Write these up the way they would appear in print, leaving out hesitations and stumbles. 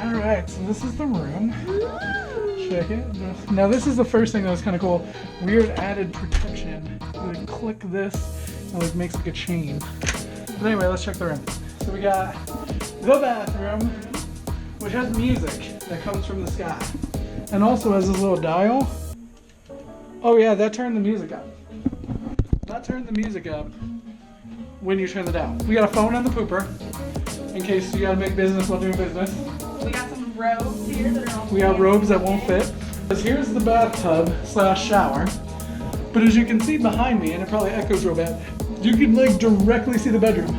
Alright, so this is the room. Check it. Now this is the first thing that was kind of cool. Weird added protection. You like click this and like makes like a chain. But anyway, let's check the room. So we got the bathroom, which has music that comes from the sky. And also has this little dial. Oh yeah, that turned the music up. That turned the music up when you turn it down. We got a phone on the pooper, in case you gotta make business while doing business. We got some robes here that are all. We got robes that won't fit. Here's the bathtub slash shower. But as you can see behind me, and it probably echoes real bad, you can like directly see the bedroom.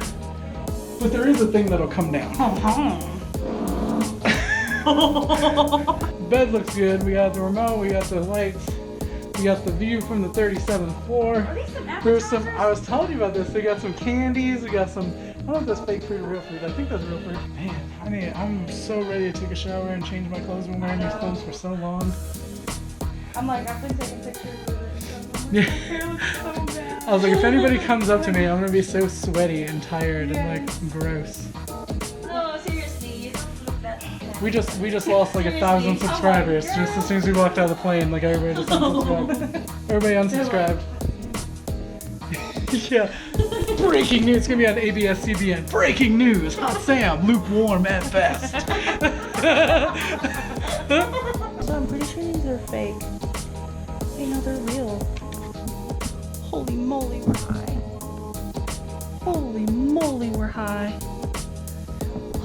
But there is a thing that'll come down. Bed looks good. We got the remote, we got the lights, we got the view from the 37th floor. Are these some There's some, I was telling you about this, we got some candies, we got some, I don't know if that's fake food or real food. I think that's real food. Man, I'm so ready to take a shower and change my clothes. I've been wearing these clothes for so long. I'm like, I've been taking pictures of it. Yeah. It looks so bad. I was like, if anybody comes up to me, I'm gonna be so sweaty and tired and like gross. No, seriously, you don't look that bad. We just lost like 1,000 subscribers just as soon as we walked out of the plane. Like everybody just unsubscribed. Everybody unsubscribed. Yeah. Breaking news. It's gonna be on ABS-CBN. Breaking news. Hot Sam. Lukewarm at best. So I'm pretty sure these are fake. Hey, no, they're real. Holy moly, we're high. Holy moly, we're high.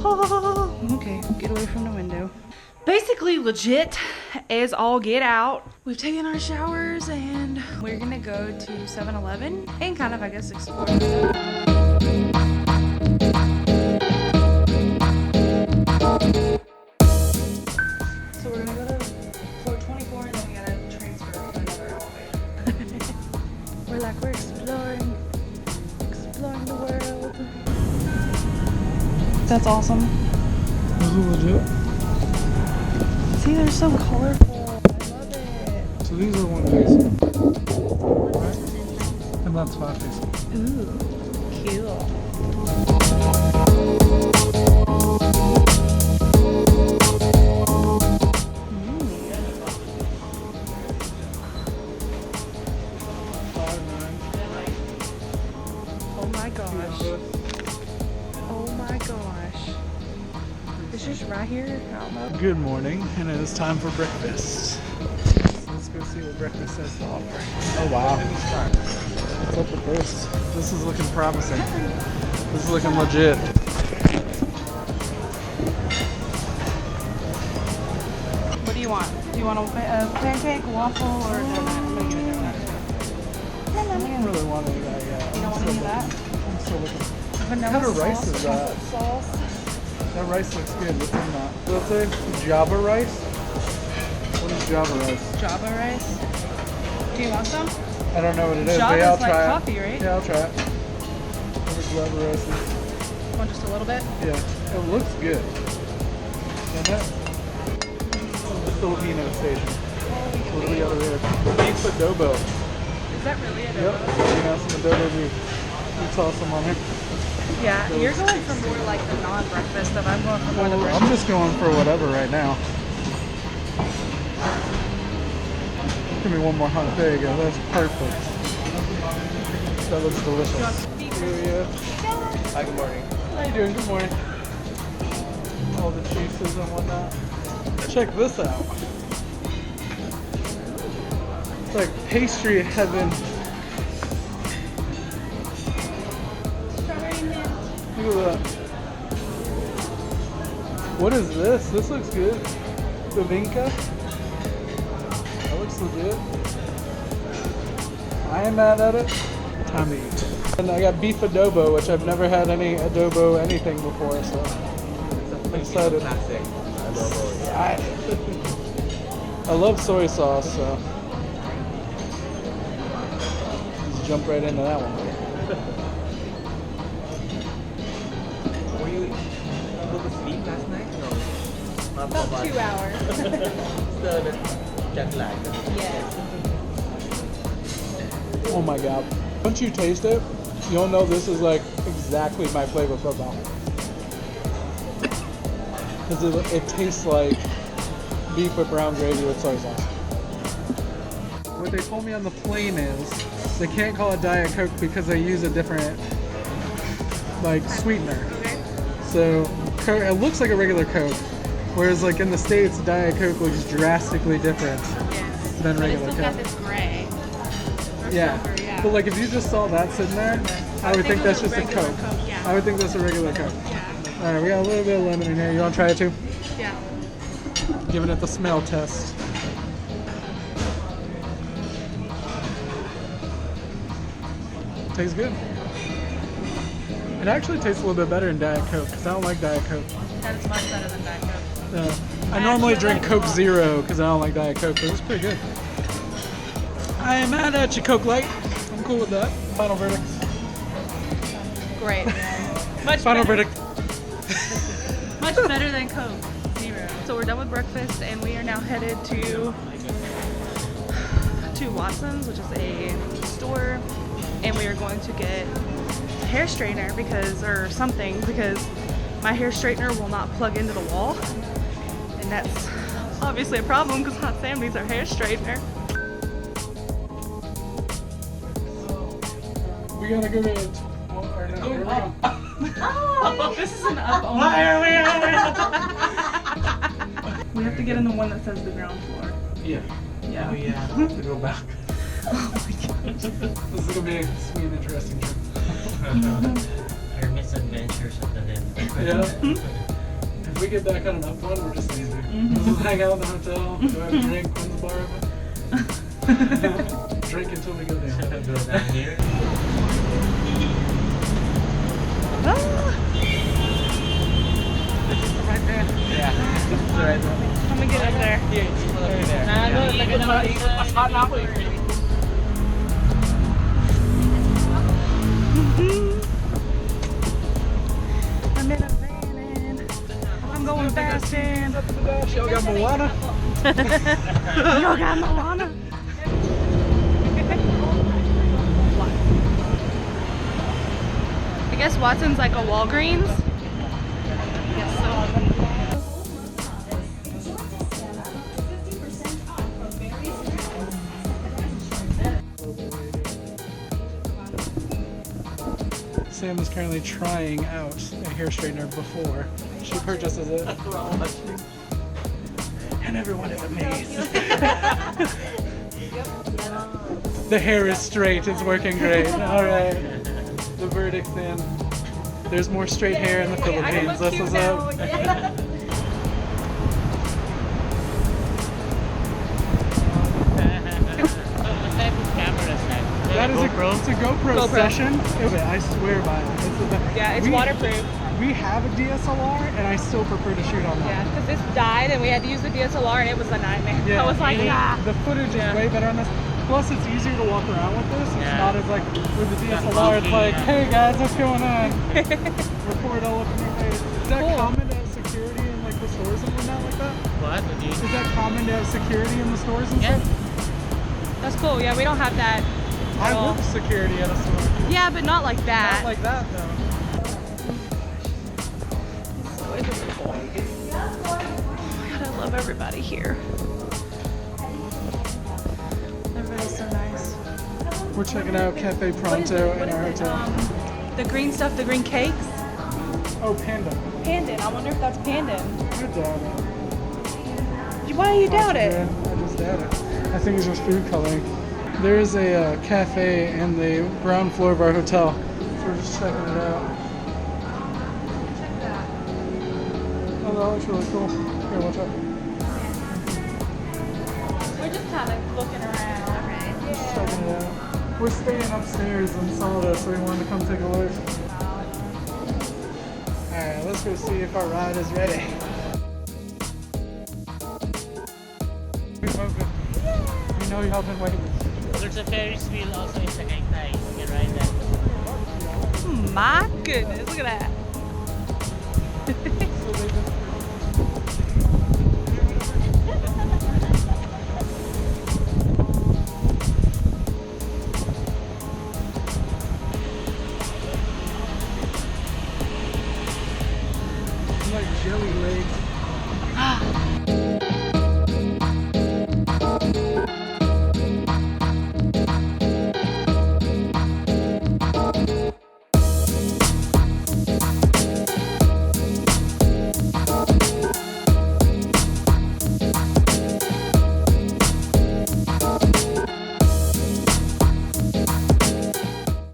Oh, okay, get away from the window. Basically legit as all get out. We've taken our showers and we're gonna go to 7-Eleven and kind of, I guess, explore. So we're gonna go to floor 24 and then we gotta transfer to another elevator. We're like, we're exploring the world. That's awesome. This is legit. See, they're so colorful. I love it. So these are one piece. Right? And that's 5 piece. Ooh, cool. Oh my gosh. Oh my gosh. It's just right here. I don't know. Good morning, and it is time for breakfast. Let's go see what breakfast has to offer. Oh wow. What's up with this? This is looking promising. This is looking legit. What do you want? Do you want a pancake, waffle, or a donut? I'm gonna get a donut. I don't really want any of that yet. You don't want any of that? I'm still looking. Vanilla What kind of rice sauce, is that? chocolate sauce. That rice looks good. What's in that? What's it? Java rice? What is Java rice? Java rice. Do you want some? I don't know what it is, Java but yeah, I'll is like try it. coffee, right? Yeah, I'll try it. What is Java rice? Want just a little bit? Yeah, it looks good. Doesn't it? The Filipino station. What do we got over here? Beef adobo. Is that really a Yep. You got some adobo beef. You toss some on here. Yeah, you're going for more like the non-breakfast stuff. I'm going for more the breakfast. I'm just going for whatever right now. Give me one more hot. There you go. That's perfect. That looks delicious. Yeah. Hi, good morning. How you doing? Good morning. All the cheeses and whatnot. Check this out. It's like pastry heaven. Look at that. What is this? This looks good. Bibinka. That looks legit. I ain't mad at it. Time to eat. And I got beef adobo, which I've never had any adobo anything before, so I'm excited. Classic adobo. I love soy sauce, so just jump right into that one. Were you able to sleep last night? No. Not so About much. 2 hours. Still the jet lag. Yeah. Oh my god. Once you taste it, you'll know this is like exactly my flavor profile. because it tastes like beef with brown gravy with soy sauce. What they told me on the plane is they can't call it Diet Coke because they use a different like sweetener. So it looks like a regular Coke, whereas like in the States, Diet Coke looks drastically different than regular It's Coke. got this gray. Or Yeah. silver, yeah. But like if you just saw that sitting there, I would think that's just a Coke. Yeah. I would think that's a regular Coke. Yeah. Alright, we got a little bit of lemon in here. You want to try it too? Yeah. Giving it the smell test. Tastes good. It actually tastes a little bit better than Diet Coke because I don't like Diet Coke. That is much better than Diet Coke. I normally drink Coke Zero because I don't like Diet Coke, but it's pretty good. I am mad at you, Coke Light. I'm cool with that. Final verdict. Great. Much Final better. verdict. Much better than Coke Zero. So we're done with breakfast and we are now headed to Watson's, which is a store, and we are going to get a hair straightener or something because my hair straightener will not plug into the wall, and that's obviously a problem because Hot Sam needs our hair straightener. We gotta go to. Oh, this is an up only. We have to get in the one that says the ground floor. Yeah. Yeah. We have to go back. Oh my gosh. This is gonna be a sweet, interesting trip. Our misadventure or something. Yeah. If we get back on an up one, we're just staying there. We'll just hang out in the hotel, go have a drink when the bar open. Drink until we go down. Go down here. Right there. Yeah. Right there. I'm gonna get up there. Here, over there. I'm in a van and I'm going fast and Y'all got Moana? y'all got Moana. I guess Watson's like a Walgreens. Yes, so. Sam is currently trying out a hair straightener before she purchases it. And everyone is amazed. The hair is straight, it's working great. Alright. The verdict then. There's more straight hair in the Philippines. This is up. That is it's a GoPro session. I swear by it. Yeah, it's waterproof. We have a DSLR and I still prefer to shoot on that. Yeah, because this died and we had to use the DSLR and it was a nightmare. Yeah. I was like, ah. The footage is way better on this. Plus, it's easier to walk around with this. It's not as like with the DSLR. It's like, hey guys, what's going on? Record all up in your face. Is that common to have security in like the stores and whatnot like that? What? Is that common to have security in the stores and stuff? That's cool. Yeah, we don't have that. I work security at a store. Yeah, but not like that. Not like that though. I love everybody here. Everybody's so nice. We're checking out Cafe Pronto in our hotel. The green stuff, the green cakes. Oh, Panda. Pandan. I wonder if that's pandan. I doubt it. Why do you doubt it? I just doubt it. I think it's just food coloring. There is a cafe in the ground floor of our hotel, so we're just checking it out. Check that. Oh, that looks really cool. Here, watch out. We're just kind of looking around. Okay. Just checking it out. We're staying upstairs and saw this, so we wanted to come take a look. Alright, let's go see if our ride is ready. We know y'all been waiting. There's a Ferris wheel also in Tagaytay. You can ride that. My goodness, look at that. Like jelly legs. Ah.